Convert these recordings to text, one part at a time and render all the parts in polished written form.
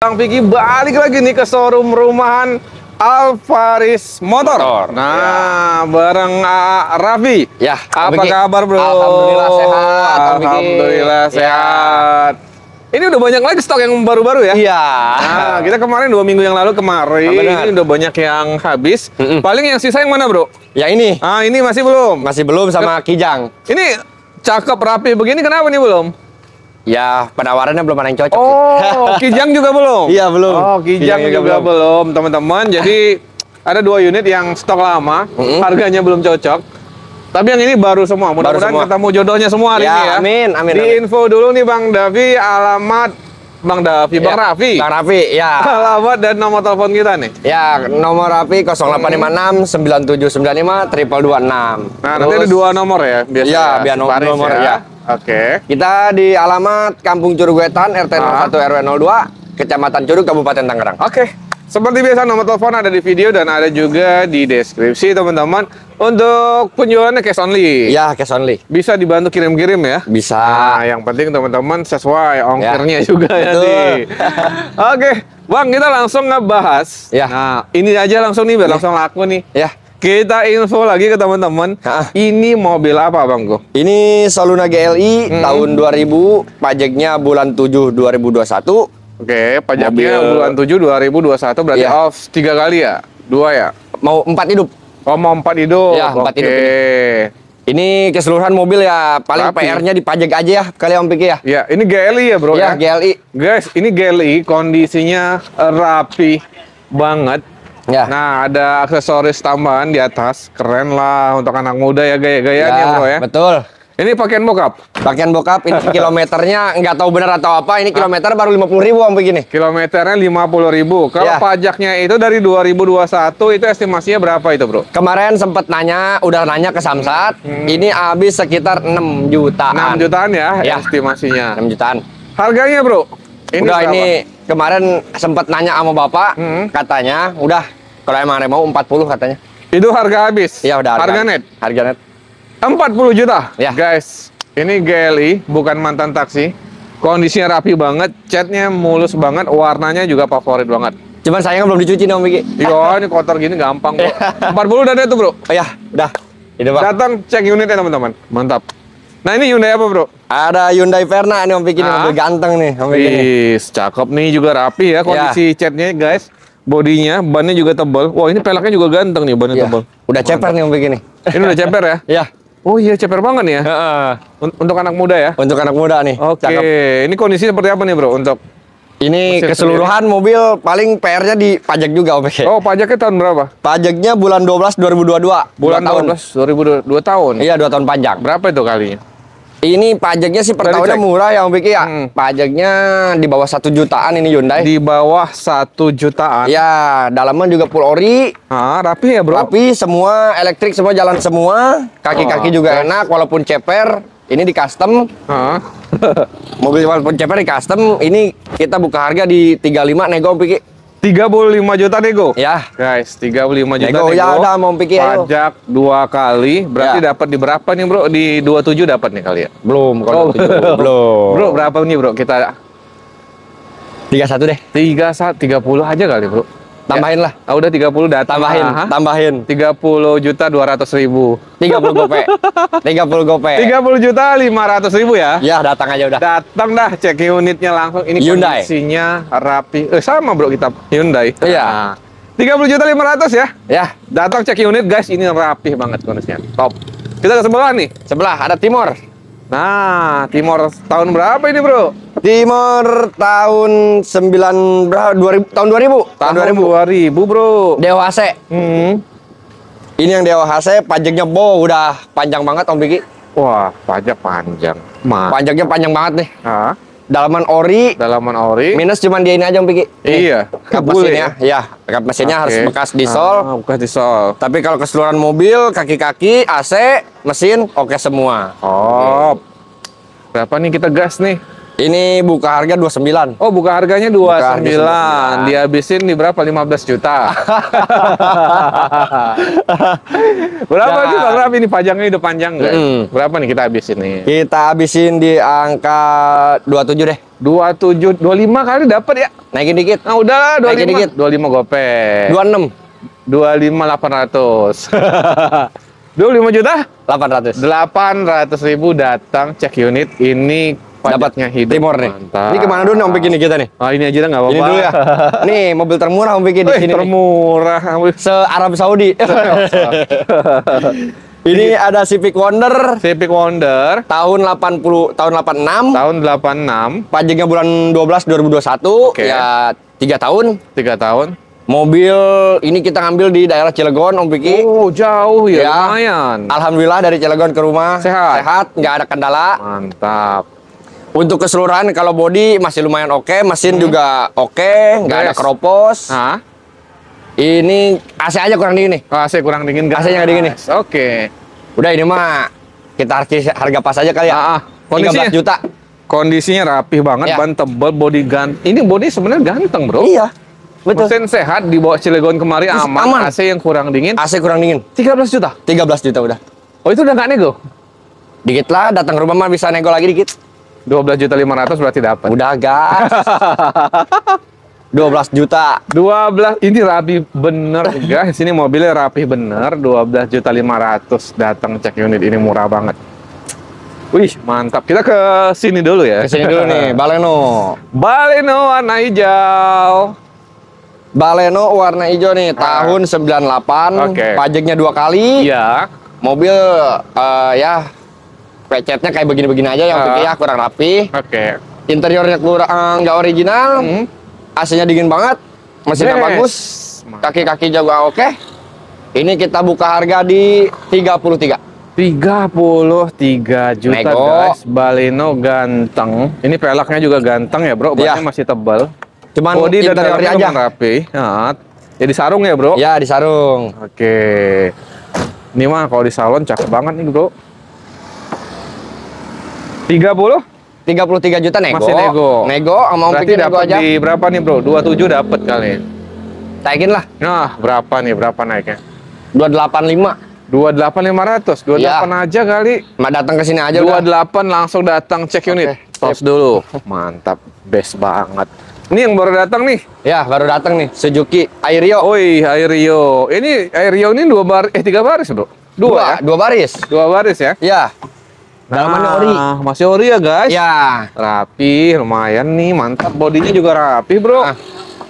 Bang Vicky balik lagi nih ke showroom rumahan Alvaris Motor. Nah, bareng Raffi. Ya, apa kabar bro? Alhamdulillah sehat. Alhamdulillah sehat. Ini udah banyak lagi stok yang baru-baru ya? Iya. Nah, kita kemarin 2 minggu yang lalu ini udah banyak yang habis. Paling yang sisa yang mana bro? Ya ini. Ah, ini masih belum? Masih belum sama Kijang. Ini cakep rapi begini, kenapa nih belum? Ya, penawarannya belum ada yang cocok. Oh, Kijang juga belum? Iya, belum. Oh, Kijang juga belum, teman-teman. Jadi ada 2 unit yang stok lama, harganya belum cocok. Tapi yang ini baru semua. Mudah-mudahan ketemu jodohnya semua hari ini ya. Amin, amin. Di info dulu nih Bang Davi, alamat Bang Davi, Bang Raffi. Bang Raffi, ya. Alamat dan nomor telepon kita nih. Ya, nomor Raffi 0856 9795 226. Nah, nanti ada 2 nomor ya, biasa. Iya, biar nomor ya. Oke. Kita di alamat Kampung Curugwetan, RT 01 RW 02, Kecamatan Curug, Kabupaten Tangerang. Oke. Seperti biasa nomor telepon ada di video dan ada juga di deskripsi teman-teman. Untuk penjualannya cash only. Ya, cash only. Bisa dibantu kirim-kirim ya? Bisa. Nah, yang penting teman-teman sesuai ongkirnya juga ya nih. Oke, Bang, kita langsung ngebahas. Ya. Nah, ini aja langsung nih biar langsung laku nih. Ya. Kita info lagi ke teman-teman. Ini mobil apa Bang Go? Ini Soluna GLI tahun 2000, pajaknya bulan 7 2021. Oke, pajaknya bulan 7 2021 berarti off 3 kali ya? 2 ya? Mau 4 hidup. Oh, mau 4 hidup. Ya, 4 hidup ini keseluruhan mobil ya, paling PR-nya dipajak aja ya kali Om Piki ya. Ya, ini GLI ya bro ya? GLI. Guys, ini GLI kondisinya rapi banget. Ya. Nah, ada aksesoris tambahan di atas, keren lah untuk anak muda ya gaya-gayanya bro ya. Betul. Ini pakaian bokap. Pakaian bokap, ini kilometernya nggak tahu benar atau apa. Ini kilometer baru 50.000 Om begini. Kilometernya 50.000. Kalau pajaknya itu dari 2021 itu estimasinya berapa itu bro? Kemarin sempat udah nanya ke Samsat. Ini habis sekitar 6 jutaan. 6 jutaan ya, estimasinya. 6 jutaan. Harganya bro? Ini udah berapa? Ini kemarin sempat nanya sama bapak, katanya udah kalau emang mau 40 katanya. Itu harga habis? Iya udah. Harga net? Harga net. 40 juta ya. Guys, ini GLI bukan mantan taksi. Kondisinya rapi banget, catnya mulus banget, warnanya juga favorit banget. Cuman sayangnya belum dicuci nih Om Piki. Iya, ini kotor gini gampang bro. 40 udah ada tuh bro. Oh ya, udah. Ini Bang. Datang cek unitnya teman-teman. Mantap. Nah, ini Hyundai apa bro? Ada Hyundai Verna nih Om Piki, mobil ganteng nih Om Piki. Cakep nih, juga rapi ya kondisi catnya guys. Bodinya, bannya juga tebal. Wah, ini peleknya juga ganteng nih, bannya tebal. Udah ceper nih Om Piki nih. Ini udah ceper ya? Iya. Oh iya, ceper banget nih ya. Untuk anak muda ya? Untuk anak muda nih. Oke. Ini kondisi seperti apa nih bro untuk ini keseluruhan mobil paling PR-nya di pajak juga Om Piki. Oh, pajaknya tahun berapa? Pajaknya bulan 12 2022. Bulan 12 2022 tahun. Iya, 2 tahun pajak. Berapa itu kalinya? Ini pajaknya sih per tahunnya murah ya Om Piki ya. Pajaknya di bawah 1 jutaan ini Hyundai. Di bawah 1 jutaan. Ya, dalamnya juga full ori. Rapi ya bro. Rapi, semua elektrik, semua jalan semua. Kaki-kaki juga enak walaupun ceper. Ini di custom. Mobil walaupun ceper di custom. Ini kita buka harga di 35 nego Om Piki. 35 juta nego. Ya, guys, 35 juta nego. Ya ada Om Piki. Pajak 2 kali, berarti dapat di berapa nih bro? Di 27 dapat nih kali ya? Belum, kalau 27 belum. Bro, berapa nih bro? Kita 31 deh. 30 aja kali bro. Tambahin lah. Udah 30 datang. Tambahin. 30 juta 200.000. 30 gope. 30 gope. 30 juta 500.000 ya? Ya, datang aja udah. Datang dah, cek unitnya langsung. Ini Hyundai. kondisinya rapi. Sama bro kita Hyundai. Iya. 30 juta 500 ya? Ya. Datang cek unit guys, ini rapi banget kondisinya. Top. Kita ke sebelah nih. Sebelah ada Timor. Nah, Timor tahun berapa ini bro? Timor tahun 2000 tahun 2000. Tahun 2000 bro. Dewa AC. Ini yang Dewa AC, pajaknya udah panjang banget Om Piki. Wah, pajak panjang. Pajaknya panjang banget nih. Dalaman ori. Minus cuman dia ini aja Om Piki. Iya. Kap mesinnya, kap mesinnya harus bekas disol. Bekas disol. Tapi kalau keseluruhan mobil, kaki-kaki, AC, mesin, oke semua. Oh. Berapa nih kita gas nih? Ini buka harga 29. Oh, buka harganya 29. Dihabisin di berapa? 15 juta. Berapa sih Bang Raf ini pajaknya udah panjang nggak? Berapa nih kita habisin nih? Kita habisin di angka 27 deh. 27, 25 kali dapat ya? Naikin dikit. Nah, udah 25. Naikin dikit. 25 gopek. 26. 25 800. 25 juta? 800. 800.000 datang cek unit ini pajaknya hidup. Timur nih. Mantap. Ini kemana dulu nih Om Piki nih kita nih? Oh, ini aja dah nggak apa-apa. Ini dulu ya. Nih mobil termurah Om Piki di sini. Termurah. Se Arab Saudi. Ini ada Civic Wonder. Civic Wonder. Tahun 86. Tahun 86. Pajaknya bulan 12 2021. Oke. Ya 3 tahun. 3 tahun. Mobil ini kita ngambil di daerah Cilegon Om Piki. Oh, jauh ya, Ya. lumayan. Alhamdulillah dari Cilegon ke rumah Sehat. sehat, nggak ada kendala. Mantap. Untuk keseluruhan kalau body masih lumayan oke, mesin juga oke, nggak ada Yes. keropos. Hah? Ini AC aja kurang dingin nih. AC kurang dingin guys. AC-nya nggak dingin nih. Oke. Udah ini mah kita harga pas aja kali ya. Kondisinya 13 juta. Kondisinya rapih banget, Ya. ban tebal, body Ini body sebenarnya ganteng, Bro. Iya. Betul. Mesin sehat, dibawa Cilegon kemari aman. AC yang kurang dingin. AC kurang dingin. 13 juta. 13 juta udah. Oh, itu udah nggak nego? Dikit lah, datang ke rumah mah bisa nego lagi dikit. 12.500.000 berarti dapat. Udah gas. 12 juta. 12, ini rapi bener guys. Ini mobilnya rapi bener. 12.500.000 datang cek unit ini murah banget. Wih, mantap. Kita ke sini dulu ya. Kesini dulu nih, Baleno. Baleno warna hijau. Baleno warna hijau nih, tahun 98. Oke. Pajaknya 2 kali. Iya. Mobil ya pecetnya kayak begini-begini aja yang pikir ya kurang rapi. Oke. Interiornya kurang nggak original. AC-nya dingin banget. Mesinnya Yes. bagus. Kaki-kaki juga oke. Ini kita buka harga di 33. 33 juta Nego. guys. Baleno ganteng. Ini pelaknya juga ganteng ya bro. Bannya Iya. masih tebal. Cuman Bodi dan interiornya dalamnya aja. lumayan rapi. Nah, jadi sarung ya bro. Ya di sarung. Oke. Ini mah kalau di salon cakep banget nih bro. 30? 33 juta nego. Masih nego. Nego sama Om Berarti Piki nego dapat aja. di berapa nih bro? 27 dapat kali. Taikin lah. Nah, berapa nih? Berapa naiknya? 285. 28.500. 28 Ya. aja kali. Mak datang ke sini aja udah. 28 langsung datang cek unit. Tos dulu. Mantap, best banget. Ini yang baru datang nih. Ya, baru datang nih Suzuki Airio. Oi, Airio. Ini Airio ini 3 baris, Bro. Dua ya? 2 baris. 2 baris ya? Ya. Dalamannya ori. Masih ori ya, guys? Ya. Rapi, lumayan nih, mantap. Bodinya juga rapi, Bro.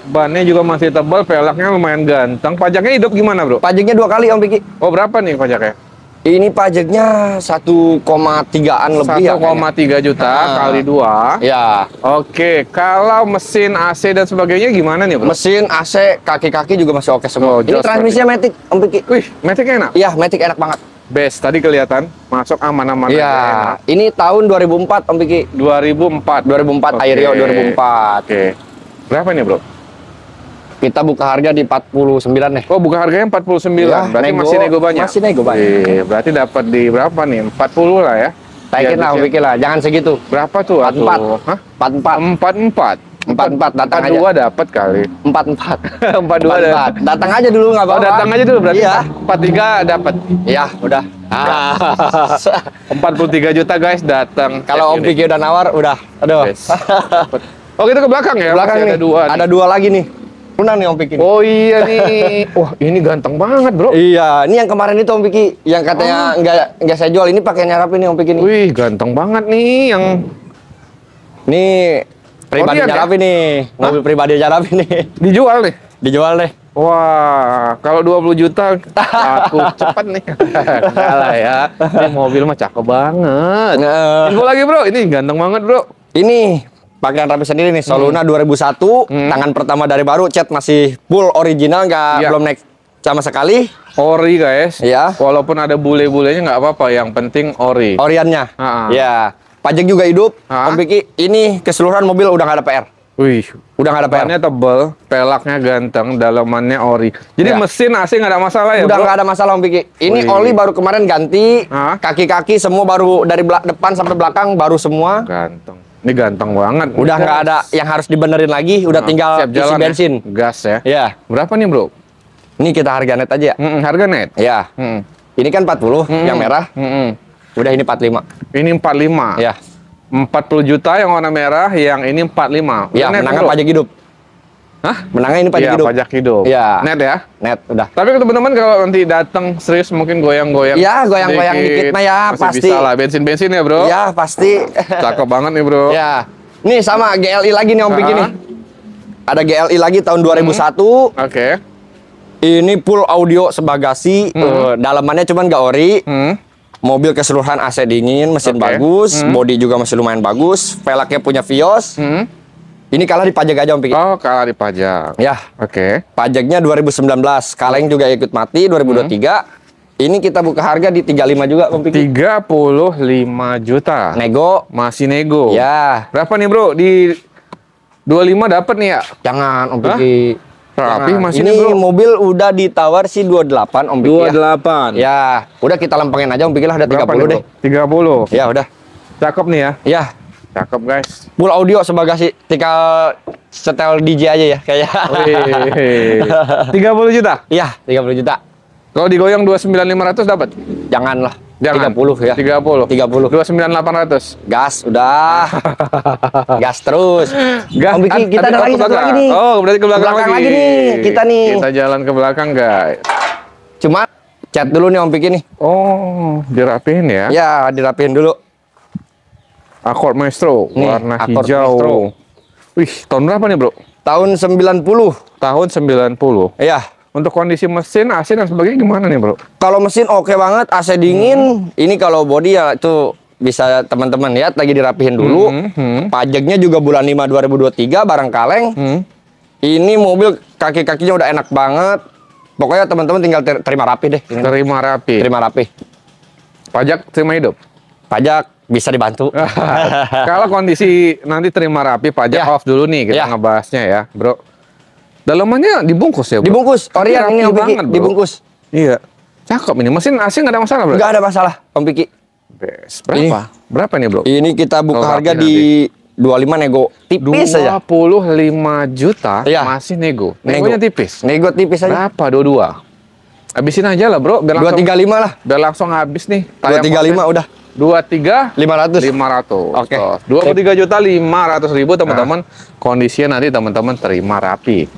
Bannya juga masih tebal, pelaknya lumayan ganteng. Pajaknya hidup gimana, Bro? Pajaknya 2 kali Om Piki. Oh, berapa nih pajaknya? Ini pajaknya 1,3-an lebih ya. 1,3 juta kali 2. Ya. Oke, kalau mesin AC dan sebagainya gimana nih, Bro? Mesin AC, kaki-kaki juga masih oke semua. Oh, Ini jelas transmisinya Matic, Om Piki. Wih, Matic enak. Iya, Matic enak banget. Best, tadi kelihatan. Masuk aman-aman aja Iya. enak. Ini tahun 2004 Om Piki. 2004. 2004 Oke. Airio 2004. Oke. Berapa nih, Bro? Kita buka harga di 49 deh. Oh, buka harganya 49. Ya, berarti nego. masih nego banyak. Masih nego banyak. Berarti dapat di berapa nih? 40 lah ya. Taikin lah, Om Biar Piki lah. Jangan segitu. berapa tuh? 44. Atuh? Hah? 44. 44. 44 datang aja. 42 dapat kali. 44. 42 dapat. Datang aja dulu nggak Oh, apa-apa. datang aja dulu berarti. Iya. 43 dapat. Iya, udah. 43 juta guys datang. Kalau Om Piki udah nawar, udah. Aduh. Yes. Oh, kita ke belakang ya? Belakang Masih nih. ada dua. Ada 2 lagi nih. Punang nih Om Piki. Oh iya nih. Wah, ini ganteng banget, Bro. Iya, ini yang kemarin itu Om Piki yang katanya nggak saya jual. Ini pakai nyarap ini Om Piki nih. Wih, ganteng banget nih yang Ini pribadi Orient ya? nyarap ini. Mobil pribadi nyarap ini. dijual nih. Dijual deh. Wah, kalau 20 juta aku cepet nih. Enggak lah ya. Ini mobil mah cakep banget. Nah, Info lagi, Bro. Ini ganteng banget, Bro. ini pakaian rapi sendiri nih. Soluna 2001. Tangan pertama dari baru. Cat masih full original, Iya. belum naik sama sekali. Ori, guys. Iya. Walaupun ada bule-bulenya nggak apa-apa, yang penting ori. Oriannya. Ya. Pajak juga hidup. Om Piki, ini keseluruhan mobil udah nggak ada PR. Wih, Udah nggak ada PR. bannya tebel, pelaknya ganteng, dalamannya ori. Jadi Ya. mesin AC nggak ada masalah ya, Udah Bro? nggak ada masalah Om Piki. Ini Wih. oli baru kemarin ganti. Hah? Kaki-kaki semua baru dari depan sampai belakang baru semua. Ganteng. Ini ganteng banget. Udah nggak ada yang harus dibenerin lagi, udah tinggal siap isi jalan bensin. Ya? Gas ya. Ya. Berapa nih, Bro? Ini kita harga net aja ya. Harga net? Ya. Ini kan 40 yang merah. Udah ini 45. Ini 45. Ya. 40 juta yang warna merah, yang ini 45. Ya, Net, menangnya Bro? pajak hidup. Hah? Menangnya ini pajak Iya, hidup. pajak hidup. Iya. Net ya? Net udah. Tapi teman-teman kalau nanti datang serius mungkin goyang-goyang. Ya, goyang-goyang dikit mah ya, masih pasti. bisa lah, bensin-bensin ya, Bro. Ya, pasti. Cakep banget nih, Bro. Ya. Nih sama GLI lagi nih Om Piki nih. Ada GLI lagi tahun 2001. Oke. Ini full audio sebagasi. Dalamannya cuman nggak ori. Mobil keseluruhan AC dingin, mesin Oke. bagus, bodi juga masih lumayan bagus. Velgnya punya Vios. Ini kalah di pajak aja Om Piki. Oh, kalah di pajak. Ya, Oke. pajaknya 2019. Kaleng juga ikut mati 2023. Ini kita buka harga di 35 juga Om Piki. 35 juta. Nego. Masih nego. Ya, Berapa nih, Bro? Di 25 dapat nih ya? jangan Om Piki. Rapi Jangan. masih Ini nih, Bro. mobil udah ditawar sih 28 Om Piki ya. 28. Ya, udah kita lempengin aja Om Piki lah, udah 30 Berapa nih, deh. Bro? 30. Ya, udah. Cakep nih ya. Ya, Cakep, guys. full audio sebagasi. Tinggal setel DJ aja ya kayak. Wih. 30 juta. Iya, 30 juta. Kalau digoyang 29.500 dapat? Janganlah. Jangan. 30 ya. 30. 30. 29.800. Gas udah. Gas terus. Gas. Om Piki, kita ada lagi ke satu belakang. lagi nih. Oh, berarti ke belakang, Belakang lagi nih, kita nih. Kita jalan ke belakang, guys. Cuma cat dulu nih Om Piki nih. Oh, dirapihin ya. Ya, dirapiin dulu. Accord Maestro, Nih, warna Accord hijau. Maestro. Wih, tahun berapa nih, Bro? Tahun 90. Tahun 90. Iya. Untuk kondisi mesin, AC dan sebagainya gimana nih, Bro? Kalau mesin oke banget, AC dingin. Ini kalau body ya itu bisa teman-teman lihat lagi dirapihin dulu. Pajaknya juga bulan 5 2023 barang kaleng. Ini mobil kaki-kakinya udah enak banget. Pokoknya teman-teman tinggal terima rapi deh. Ini. Terima rapi. Terima rapi. Pajak terima hidup. Pajak bisa dibantu. Kalau kondisi nanti terima rapi, pajak Ya. off dulu nih kita Ya. ngebahasnya ya, Bro. Dalamannya dibungkus ya, Bro? Dibungkus, Tapi Orion ini rapi Om Piki, banget, Bro. dibungkus. Iya. Cakep ini. Mesin AC nggak ada masalah, Bro? Nggak ada masalah, Om Piki. Bes. Berapa? Berapa nih, Bro? Ini kita buka Kalau harga rapi di 25 nego. Tipis aja. 25 juta Iya. masih nego. Negonya tipis. Nego tipis aja. Berapa? 22. Habisin aja lah, Bro. Biar langsung, 235 lah. biar langsung habis nih. 235 udah. 23 500. 500. Oke. 23 juta 500 ribu teman-teman. Kondisinya nanti teman-teman terima rapi.